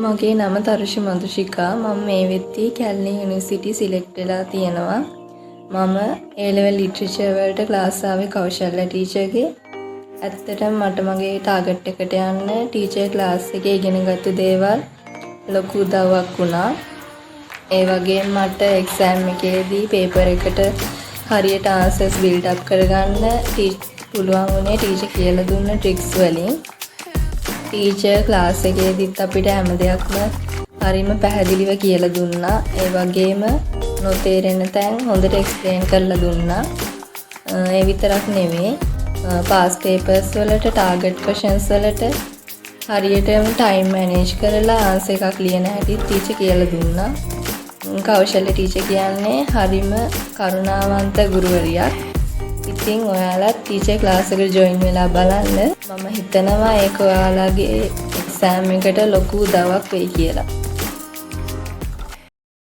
මගේ නම තරුෂි මදුෂිකා. මම මේ වෙද්දී කැලණි යුනිවර්සිටි සිලෙක්ට් වෙලා තියෙනවා. මම A level literature වලට ක්ලාස් ආවේ කෞශල්‍ය ටීචර්ගේ. ඇත්තටම මට මගේ ටාගට් එකට යන්න ටීචර් ක්ලාස් එකේ ඉගෙනගත්තු දේවල් ලොකු උදව්වක් වුණා. ඒ වගේම මට එක්සෑම් එකේදී පේපර් එකට හරියට ආන්සර්ස් බිල්ඩ් අප් කරගන්න පුළුවන් වුණේ ටීචර් කියලා දුන්න ට්‍රික්ස් වලින්. ටීචර් ක්ලාස් එකේදීත් අපිට හැම දෙයක්ම හරිම පැහැදිලිව කියලා දුන්නා. ඒ වගේම නොතේරෙන තැන් හොඳට එක්ස්ප්ලেইন කරලා දුන්නා. ඒ විතරක් නෙවෙයි පාස් පේපර්ස් වලට ටාගට් ක්වෙස්චන්ස් වලට හරියටම ටයිම් මැනේජ් කරලා ආන්සර් එකක් ලියන හැටි ටීචර් කියලා දුන්නා. කෞශල්‍ය ටීචර් කියන්නේ හරිම කරුණාවන්ත ගුරුවරියක්. ඉතින් ඔයාලත් ටීචර් ක්ලාස් එකට ජොයින් වෙලා බලන්න. මම හිතනවා ඒක ඔයාලගේ එක්සෑම් එකට ලොකු උදව්වක් වෙයි කියලා.